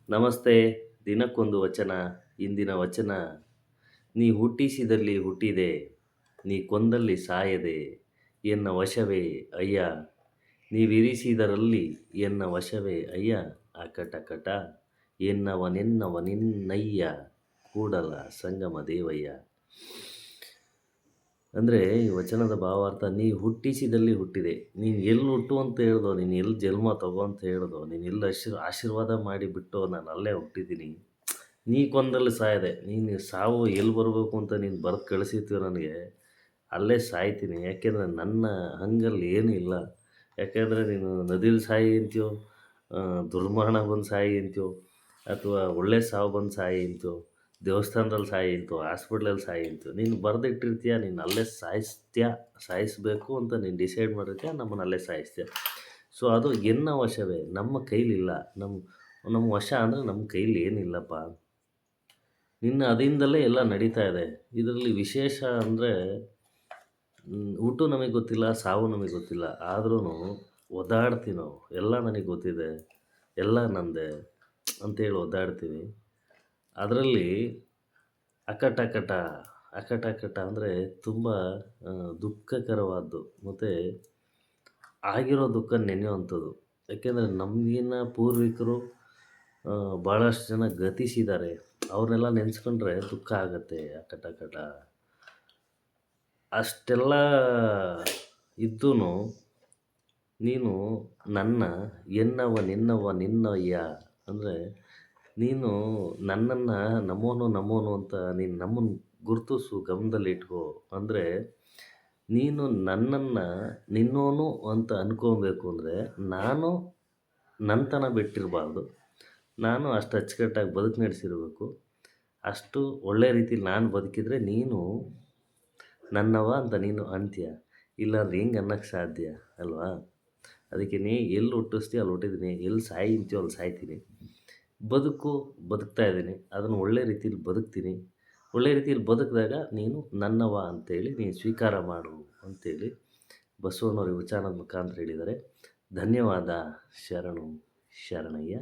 ನಮಸ್ತೆ. ದಿನಕ್ಕೊಂದು ವಚನ. ಇಂದಿನ ವಚನ: ನೀ ಹುಟ್ಟಿಸಿದಲ್ಲಿ ಹುಟ್ಟಿದೆ, ನೀ ಕೊಂದಲ್ಲಿ ಸಾಯದೆ, ಎನ್ನ ವಶವೇ ಅಯ್ಯ. ನೀವಿರಿಸಿದರಲ್ಲಿ ಎನ್ನ ವಶವೇ ಅಯ್ಯ. ಅಕಟಕಟ ಎನ್ನವನೆನ್ನವನೆನ್ನಯ್ಯ, ಕೂಡಲ ಸಂಗಮ ದೇವಯ್ಯ. ಅಂದರೆ ಈ ವಚನದ ಭಾವಾರ್ಥ: ನೀ ಹುಟ್ಟಿಸಿದಲ್ಲಿ ಹುಟ್ಟಿದೆ. ನೀನು ಎಲ್ಲಿ ಹುಟ್ಟು ಅಂತ ಹೇಳ್ದೋ, ನೀನು ಎಲ್ಲಿ ಜನ್ಮ ತಗೋ ಅಂತ ಹೇಳ್ದೋ, ನೀನು ಎಲ್ಲಿ ಆಶೀರ್ವಾದ ಮಾಡಿಬಿಟ್ಟು ನಾನು ಅಲ್ಲೇ ಹುಟ್ಟಿದ್ದೀನಿ. ನೀ ಕೊಂದಲ್ಲಿ ಸಾಯದೆ. ನೀನು ಸಾವು ಎಲ್ಲಿ ಬರಬೇಕು ಅಂತ ನೀನು ಬರೆದು ಕಳಿಸಿರ್ತೀಯೋ ನನಗೆ, ಅಲ್ಲೇ ಸಾಯ್ತೀನಿ. ಯಾಕೆಂದರೆ ನನ್ನ ಹಂಗಲ್ಲಿ ಏನೂ ಇಲ್ಲ. ಯಾಕೆಂದರೆ ನೀನು ನದಿಲಿ ಸಾಯಿ ಅಂತೀಯೋ, ದುರ್ಮರಣ ಬಂದು ಸಾಯಿ ಅಂತೀಯೋ, ಅಥವಾ ಒಳ್ಳೆ ಸಾವು ಬಂದು ಸಾಯಿ ಅಂತೀಯೋ, ದೇವಸ್ಥಾನದಲ್ಲಿ ಸಾಯಿ ಅಂತೀಯೋ, ಹಾಸ್ಪಿಟ್ಲಲ್ಲಿ ಸಾಯಿ ಅಂತೀಯೋ, ನೀನು ಬರೆದಿಟ್ಟಿರ್ತೀಯ. ನೀನು ಅಲ್ಲೇ ಸಾಯಿಸ್ತೀಯ, ಸಾಯಿಸಬೇಕು ಅಂತ ನೀನು ಡಿಸೈಡ್ ಮಾಡಿರ್ತೀಯ, ನಮ್ಮನ್ನು ಅಲ್ಲೇ ಸಾಯಿಸ್ತೀಯ. ಸೊ ಅದು ಎನ್ನ ವಶವೇ, ನಮ್ಮ ಕೈಲಿಲ್ಲ. ನಮ್ಮ ವಶ ಅಂದರೆ ನಮ್ಮ ಕೈಲಿ ಏನಿಲ್ಲಪ್ಪ. ನಿನ್ನ ಅದಿಂದಲೇ ಎಲ್ಲ ನಡೀತಾ ಇದೆ. ಇದರಲ್ಲಿ ವಿಶೇಷ ಅಂದರೆ, ಹುಟ್ಟು ನಮಗೆ ಗೊತ್ತಿಲ್ಲ, ಸಾವು ನಮಗೆ ಗೊತ್ತಿಲ್ಲ. ಆದ್ರೂ ಒದ್ದಾಡ್ತೀವಿ ನಾವು. ಎಲ್ಲ ನನಗೆ ಗೊತ್ತಿದೆ, ಎಲ್ಲ ನಂದೆ ಅಂತೇಳಿ ಒದ್ದಾಡ್ತೀವಿ. ಅದರಲ್ಲಿ ಅಕಟಕಟ ಅಕಟಕಟ ಅಂದರೆ ತುಂಬ ದುಃಖಕರವಾದ್ದು, ಮತ್ತು ಆಗಿರೋ ದುಃಖ ನೆನೆಯುವಂಥದ್ದು. ಯಾಕೆಂದರೆ ನಮಗಿನ್ನ ಪೂರ್ವಿಕರು ಭಾಳಷ್ಟು ಜನ ಗತಿಸಿದ್ದಾರೆ. ಅವ್ರನ್ನೆಲ್ಲ ನೆನೆಸ್ಕೊಂಡ್ರೆ ದುಃಖ ಆಗುತ್ತೆ. ಅಕಟಕಟ ಅಷ್ಟೆಲ್ಲ ಇದ್ದೂ ನೀನು ನನ್ನ ನಿನ್ನಯ್ಯ. ಅಂದರೆ ನೀನು ನನ್ನನ್ನು ನಮೋನು ಅಂತ ನೀನು ನಮ್ಮನ್ನು ಗುರುತಿಸು, ಗಮನದಲ್ಲಿಟ್ಕೋ. ಅಂದರೆ ನೀನು ನನ್ನನ್ನು ನಿನ್ನೋನು ಅಂತ ಅನ್ಕೋಬೇಕು. ಅಂದರೆ ನಾನು ನನ್ನತನ ಬಿಟ್ಟಿರಬಾರ್ದು. ನಾನು ಅಷ್ಟು ಅಚ್ಚುಕಟ್ಟಾಗಿ ಬದುಕು ನಡೆಸಿರಬೇಕು. ಅಷ್ಟು ಒಳ್ಳೆ ರೀತಿಲಿ ನಾನು ಬದುಕಿದರೆ ನೀನು ನನ್ನವ ಅಂತ ನೀನು ಅಂತೀಯ. ಇಲ್ಲಾಂದ್ರೆ ಹೆಂಗೆ ಅನ್ನೋಕ್ಕೆ ಸಾಧ್ಯ ಅಲ್ವಾ? ಅದಕ್ಕೆ ನೀ ಎಲ್ಲಿ ಹುಟ್ಟಿಸ್ತೀಯ ಅಲ್ಲಿ ಹುಟ್ಟಿದ್ದೀನಿ, ಎಲ್ಲಿ ಸಾಯಿ ಅಂತೀಯೋ ಅಲ್ಲಿ ಸಾಯ್ತೀನಿ. ಬದುಕ್ತಾ ಇದ್ದೀನಿ, ಅದನ್ನು ಒಳ್ಳೆ ರೀತಿಲಿ ಬದುಕ್ತೀನಿ. ಒಳ್ಳೆ ರೀತಿಲಿ ಬದುಕಿದಾಗ ನೀನು ನನ್ನವ ಅಂತೇಳಿ ನೀನು ಸ್ವೀಕಾರ ಮಾಡು ಅಂತೇಳಿ ಬಸವಣ್ಣವ್ರು ಈ ವಿಚಾರದ ಮುಖಾಂತರ ಹೇಳಿದ್ದಾರೆ. ಧನ್ಯವಾದ. ಶರಣು ಶರಣಯ್ಯ.